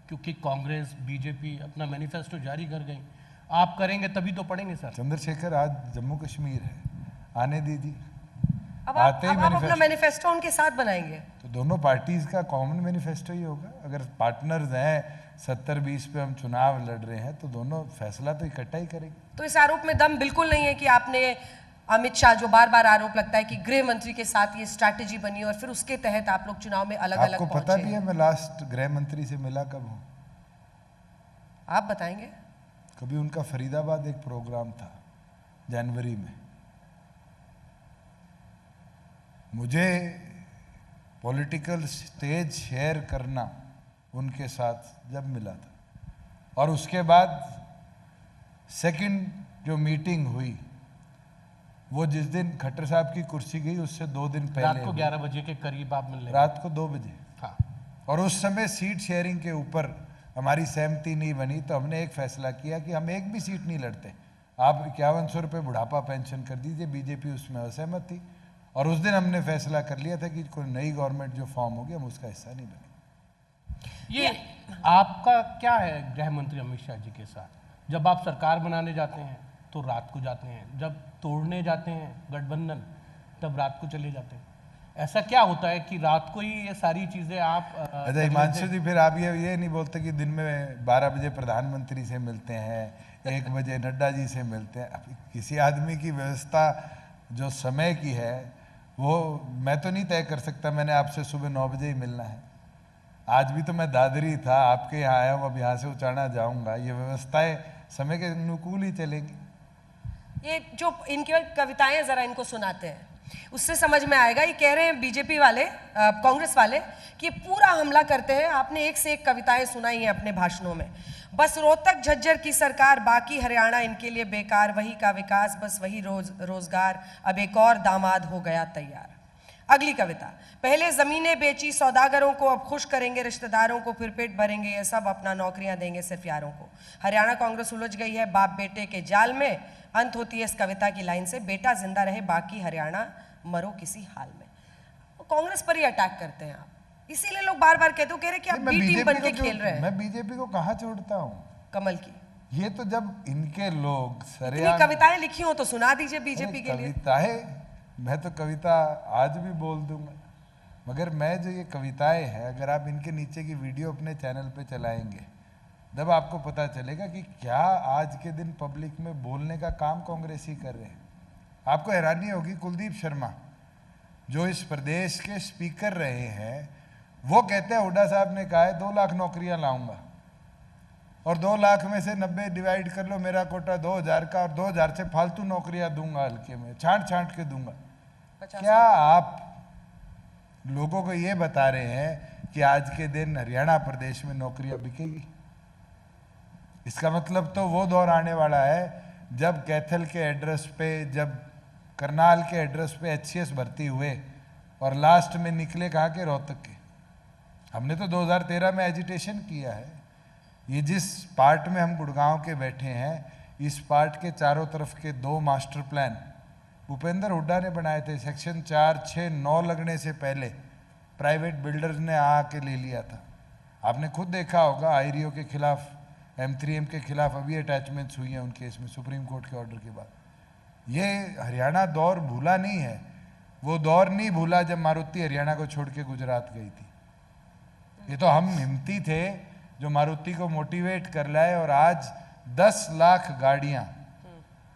क्योंकि कांग्रेस बीजेपी अपना मैनिफेस्टो जारी कर गई, आप करेंगे तभी तो पढ़ेंगे सर। चंद्रशेखर, आज जम्मू कश्मीर है, आने दीजिए। अब आप अपना मैनिफेस्टो उनके साथ बनाएंगे तो दोनों पार्टीज का कॉमन मैनिफेस्टो ही होगा। अगर पार्टनर्स हैं 70-20 पे हम चुनाव लड़ रहे हैं तो दोनों फैसला तो इकट्ठा ही करेंगे। तो इस आरोप में दम बिल्कुल नहीं है कि आपने अमित शाह, जो बार बार आरोप लगता है कि गृह मंत्री के साथ ये स्ट्रैटेजी बनी और फिर उसके तहत आप लोग चुनाव में अलग अलग आपको पता भी है मैं लास्ट गृह मंत्री से मिला कब हूँ? आप बताएंगे? कभी उनका फरीदाबाद एक प्रोग्राम था जनवरी में। मुझे पॉलिटिकल स्टेज शेयर करना उनके साथ जब मिला था, और उसके बाद सेकंड जो मीटिंग हुई वो जिस दिन खट्टर साहब की कुर्सी गई उससे 2 दिन पहले, रात को 11 बजे के करीब आप मिल रहे, रात को 2 बजे। हाँ, और उस समय सीट शेयरिंग के ऊपर हमारी सहमति नहीं बनी, तो हमने एक फैसला किया कि हम एक भी सीट नहीं लड़ते, आप 5100 रुपये बुढ़ापा पेंशन कर दीजिए। बीजेपी उसमें असहमत थी और उस दिन हमने फैसला कर लिया था कि कोई नई गवर्नमेंट जो फॉर्म होगी हम उसका हिस्सा नहीं बनेंगे। ये आपका क्या है गृह मंत्री अमित शाह जी के साथ? जब आप सरकार बनाने जाते हैं तो रात को जाते हैं, जब तोड़ने जाते हैं गठबंधन तब रात को चले जाते हैं। ऐसा क्या होता है कि रात को ही ये सारी चीजें आप अच्छा हिमांशु जी, फिर आप ये नहीं बोलते कि दिन में 12 बजे प्रधानमंत्री से मिलते हैं, 1 बजे नड्डा जी से मिलते हैं? किसी आदमी की व्यवस्था जो समय की है वो मैं तो नहीं तय कर सकता। मैंने आपसे सुबह 9 बजे ही मिलना है, आज भी तो मैं दादरी था, आपके यहाँ आया हूँ, अब यहाँ से उचाना जाऊँगा। ये व्यवस्थाएं समय के अनुकूल ही चलेंगी। ये जो इनकी कविताएं जरा इनको सुनाते हैं, उससे समझ में आएगा। ये कह रहे हैं बीजेपी वाले, कांग्रेस वाले, कि पूरा हमला करते हैं। आपने एक से एक कविताएं सुनाई हैं अपने भाषणों में। बस रोहतक झज्जर की सरकार, बाकी हरियाणा इनके लिए बेकार, वही का विकास, बस वही रोजगार, अब एक और दामाद हो गया तैयार। अगली कविता, पहले जमीनें बेची सौदागरों को, अब खुश करेंगे रिश्तेदारों को, फिर पेट भरेंगे ये सब, अपना नौकरियां देंगे सिर्फ यारों को। हरियाणा कांग्रेस उलझ गई है बाप बेटे के जाल में। अंत होती है इस कविता की लाइन से, बेटा जिंदा रहे बाकी हरियाणा मरो किसी हाल में। कांग्रेस पर ही अटैक करते हैं आप, इसीलिए लोग बार बार कहते हो, कह रहे कि आप बी टीम बन के खेल रहे हैं। मैं बीजेपी को कहाँ छोड़ता हूँ? कमल की ये तो जब इनके लोग इतनी कविताएं लिखी हो तो सुना दीजिए बीजेपी के लिए। कविताएं, मैं तो कविता आज भी बोल दूंगा, मगर मैं जो ये कविताएं हैं, अगर आप इनके नीचे की वीडियो अपने चैनल पे चलाएंगे तब आपको पता चलेगा कि क्या आज के दिन पब्लिक में बोलने का काम कांग्रेस ही कर रहे हैं। आपको हैरानी होगी, कुलदीप शर्मा जो इस प्रदेश के स्पीकर रहे हैं वो कहते हैं हुड्डा साहब ने कहा है 2 लाख नौकरियां लाऊंगा और 2 लाख में से 90 डिवाइड कर लो, मेरा कोटा 2000 का, और 2000 से फालतू नौकरियां दूंगा, हल्के में छांट छांट के दूंगा। क्या आप लोगों को ये बता रहे हैं कि आज के दिन हरियाणा प्रदेश में नौकरियां बिकेगी? इसका मतलब तो वो दौर आने वाला है जब कैथल के एड्रेस पे, जब करनाल के एड्रेस पे HCS भर्ती हुए और लास्ट में निकले कहाँ के? रोहतक के। हमने तो 2013 में एजिटेशन किया है। ये जिस पार्ट में हम गुड़गांव के बैठे हैं, इस पार्ट के चारों तरफ के 2 मास्टर प्लान भूपेंद्र हुड्डा ने बनाए थे। सेक्शन 4, 6, 9 लगने से पहले प्राइवेट बिल्डर्स ने आके ले लिया था। आपने खुद देखा होगा, आईरियो के खिलाफ, M3M के खिलाफ अभी अटैचमेंट्स हुई हैं उन केस में सुप्रीम कोर्ट के ऑर्डर के बाद। ये हरियाणा दौर भूला नहीं है, वो दौर नहीं भूला जब मारुति हरियाणा को छोड़ के गुजरात गई थी। ये तो हम हिम्मती थे जो मारुति को मोटिवेट कर लाए, और आज 10 लाख गाड़ियां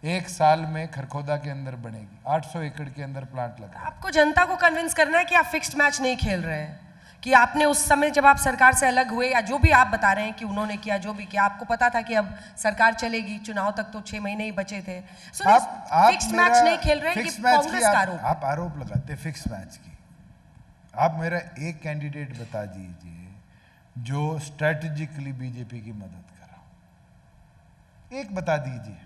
1 साल में खरखोदा के अंदर बनेगी। 800 एकड़ के अंदर प्लांट लगा। आपको जनता को कन्विंस करना है कि आप फिक्स्ड मैच नहीं खेल रहे हैं, कि आपने उस समय जब आप सरकार से अलग हुए, या जो भी आप बता रहे हैं कि उन्होंने किया, जो भी किया, आपको पता था कि अब सरकार चलेगी, चुनाव तक तो 6 महीने ही बचे थे। आप फिक्स्ड मैच नहीं खेल रहे हैं, कि कांग्रेस का आरोप। आप आरोप लगाते फिक्स मैच की। आप मेरा एक कैंडिडेट बता दीजिए जो स्ट्रेटेजिकली बीजेपी की मदद कर रहा हो, एक बता दीजिए।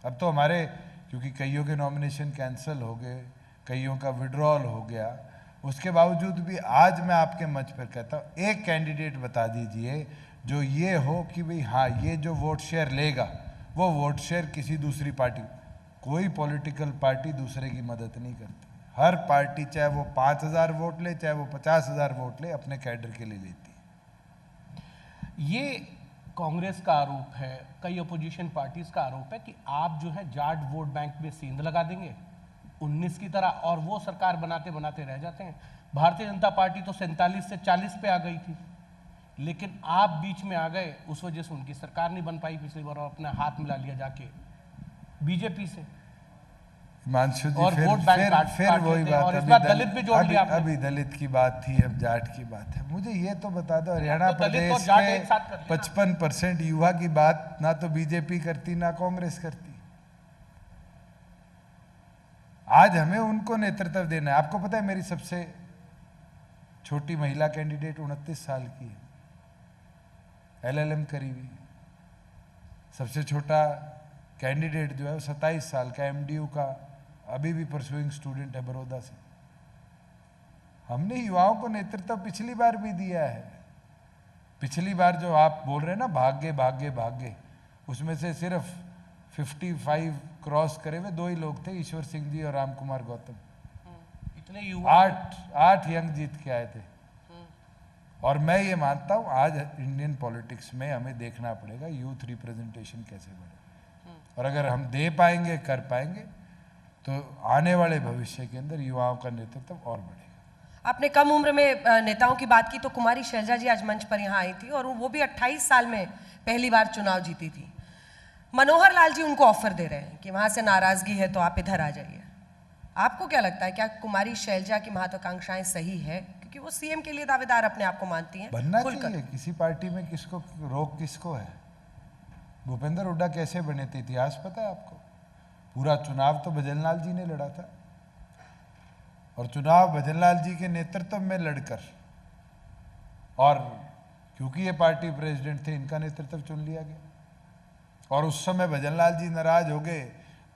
अब तो हमारे, क्योंकि कईयों के नॉमिनेशन कैंसिल हो गए, कईयों का विड्रॉल हो गया, उसके बावजूद भी आज मैं आपके मंच पर कहता हूँ, एक कैंडिडेट बता दीजिए जो ये हो कि भाई हाँ, ये जो वोट शेयर लेगा वो वोट शेयर किसी दूसरी पार्टी, कोई पॉलिटिकल पार्टी दूसरे की मदद नहीं करती। हर पार्टी चाहे वो 5000 वोट ले, चाहे वो 50,000 वोट ले, अपने कैडर के लिए लेती है। ये कांग्रेस का आरोप है, कई अपोजिशन पार्टीज का आरोप है कि आप जो है जाट वोट बैंक में सेंध लगा देंगे 19 की तरह, और वो सरकार बनाते बनाते रह जाते हैं। भारतीय जनता पार्टी तो 47 से 40 पे आ गई थी, लेकिन आप बीच में आ गए, उस वजह से उनकी सरकार नहीं बन पाई पिछली बार, और अपना हाथ मिला लिया जाके बीजेपी से। हिमांशु जी, और वोट बैंक फिर काट वही लेते हैं, बात, और इस बार दलित भी जोड़ लिया आपने। अभी दलित की बात थी, अब जाट की बात है। मुझे ये तो बता दो, हरियाणा तो दलित और प्रदेश जाट एक साथ कर में लेना। 55% युवा की बात ना तो बीजेपी करती ना कांग्रेस करती। आज हमें उनको नेतृत्व देना है। आपको पता है मेरी सबसे छोटी महिला कैंडिडेट 29 साल की है, LLM करी हुई। सबसे छोटा कैंडिडेट जो है वो 27 साल का, MDU का, अभी भी परसुइंग स्टूडेंट है बड़ौदा से। हमने युवाओं को नेतृत्व पिछली बार भी दिया है। पिछली बार जो आप बोल रहे हैं ना भाग्य भाग्य भाग्य, उसमें से सिर्फ 55 क्रॉस करे हुए 2 ही लोग थे, ईश्वर सिंह जी और राम कुमार गौतम। इतने युवा 8 यंग जीत के आए थे। और मैं ये मानता हूँ आज इंडियन पॉलिटिक्स में हमें देखना पड़ेगा यूथ रिप्रेजेंटेशन कैसे बढ़े, और अगर हम दे पाएंगे, कर पाएंगे, तो आने वाले भविष्य के अंदर युवाओं का नेतृत्व और बढ़ेगा। आपने कम उम्र में नेताओं की बात की, तो कुमारी शैलजा जी आज मंच पर यहाँ आई थी, और वो भी 28 साल में पहली बार चुनाव जीती थी। मनोहर लाल जी उनको ऑफर दे रहे हैं कि वहां से नाराजगी है तो आप इधर आ जाइए। आपको क्या लगता है, क्या कुमारी शैलजा की महत्वाकांक्षाएं सही है? क्योंकि वो सीएम के लिए दावेदार अपने आप को मानती हैं। बनना खुलकर। चाहिए, किसी पार्टी में किसको रोक किसको है? भूपेंद्र हुड्डा कैसे बने थे, इतिहास पता है आपको? पूरा चुनाव तो भजनलाल जी ने लड़ा था, और चुनाव भजनलाल जी के नेतृत्व में लड़कर, और क्योंकि ये पार्टी प्रेसिडेंट थे, इनका नेतृत्व चुन लिया गया। और उस समय भजनलाल जी नाराज हो गए,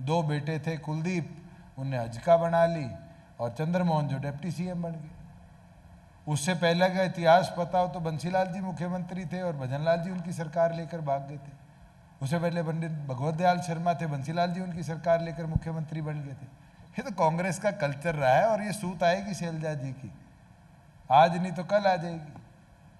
2 बेटे थे कुलदीप, उन्हें हजका बना ली, और चंद्रमोहन जो डिप्टी CM बन गए। उससे पहले का इतिहास पता हो तो बंसीलाल जी मुख्यमंत्री थे और भजनलाल जी उनकी सरकार लेकर भाग गए थे। उससे पहले पंडित भगवत दयाल शर्मा थे, बंसीलाल जी उनकी सरकार लेकर मुख्यमंत्री बन गए थे। ये तो कांग्रेस का कल्चर रहा है, और ये सूत आएगी शैलजा जी की, आज नहीं तो कल आ जाएगी।